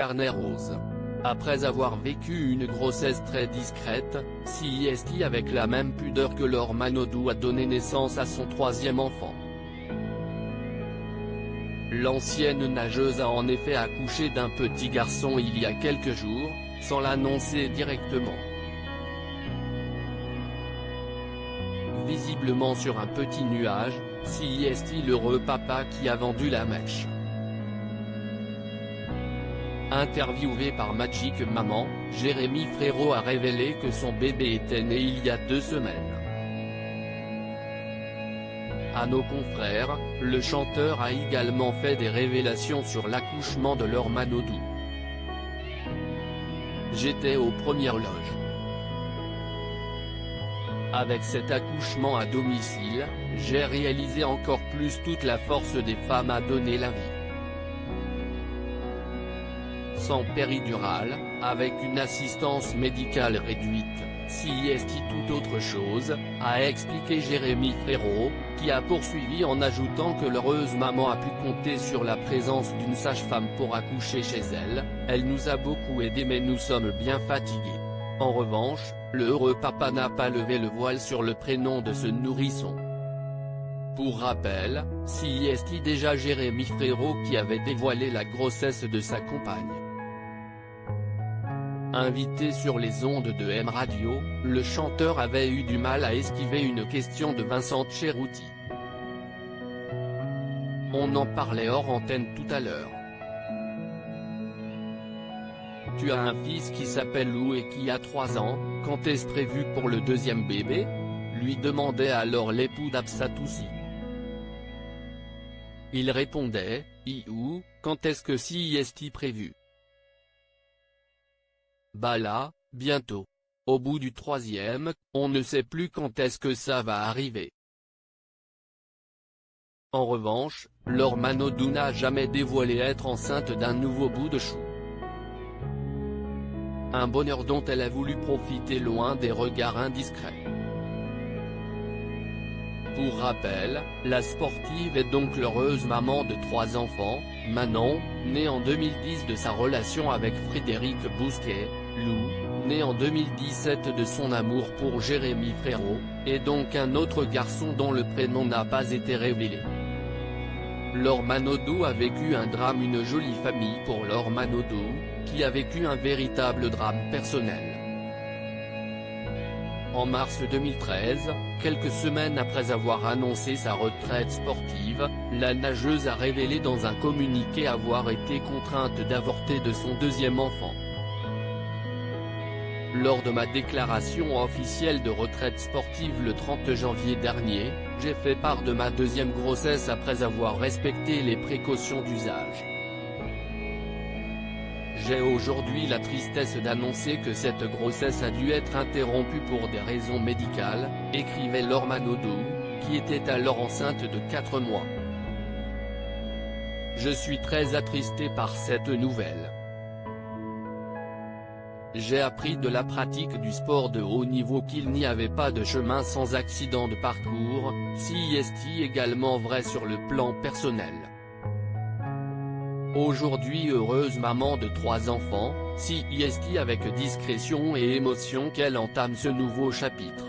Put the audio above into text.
carnet rose. Après avoir vécu une grossesse très discrète, CIST avec la même pudeur que Laure Manodou a donné naissance à son troisième enfant. L'ancienne nageuse a en effet accouché d'un petit garçon il y a quelques jours, sans l'annoncer directement. Visiblement sur un petit nuage, CIST l'heureux papa qui a vendu la mèche. Interviewé par Magic Maman, Jérémy Frérot a révélé que son bébé était né il y a 2 semaines. À nos confrères, le chanteur a également fait des révélations sur l'accouchement de Laure Manodou. J'étais aux premières loges. Avec cet accouchement à domicile, j'ai réalisé encore plus toute la force des femmes à donner la vie. Sans péridurale, avec une assistance médicale réduite, CIST tout autre chose, a expliqué Jérémy Frérot, qui a poursuivi en ajoutant que l'heureuse maman a pu compter sur la présence d'une sage-femme pour accoucher chez elle. Elle nous a beaucoup aidés mais nous sommes bien fatigués. En revanche, le heureux papa n'a pas levé le voile sur le prénom de ce nourrisson. Pour rappel, CIST déjà Jérémy Frérot qui avait dévoilé la grossesse de sa compagne. Invité sur les ondes de M Radio, le chanteur avait eu du mal à esquiver une question de Vincent Cherouti. On en parlait hors antenne tout à l'heure. Tu as un fils qui s'appelle Lou et qui a 3 ans, quand est-ce prévu pour le deuxième bébé ? Lui demandait alors l'époux d'Absatoussi. Il répondait, Iou, quand est-ce que CIST prévu ? Bah là, bientôt. Au bout du 3e, on ne sait plus quand est-ce que ça va arriver. En revanche, Laure Manodou n'a jamais dévoilé être enceinte d'un nouveau bout de chou. Un bonheur dont elle a voulu profiter loin des regards indiscrets. Pour rappel, la sportive est donc l'heureuse maman de 3 enfants, Manon, née en 2010 de sa relation avec Frédéric Bousquet, Lou, né en 2017 de son amour pour Jérémy Frérot, et donc un autre garçon dont le prénom n'a pas été révélé. Laure Manodou a vécu un drame. Une jolie famille pour Laure Manodou, qui a vécu un véritable drame personnel. En mars 2013, quelques semaines après avoir annoncé sa retraite sportive, la nageuse a révélé dans un communiqué avoir été contrainte d'avorter de son 2e enfant. Lors de ma déclaration officielle de retraite sportive le 30 janvier dernier, j'ai fait part de ma 2e grossesse après avoir respecté les précautions d'usage. J'ai aujourd'hui la tristesse d'annoncer que cette grossesse a dû être interrompue pour des raisons médicales, écrivait Laure Manodou, qui était alors enceinte de 4 mois. Je suis très attristée par cette nouvelle. J'ai appris de la pratique du sport de haut niveau qu'il n'y avait pas de chemin sans accident de parcours, CIST également vrai sur le plan personnel. Aujourd'hui heureuse maman de 3 enfants, CIST avec discrétion et émotion qu'elle entame ce nouveau chapitre.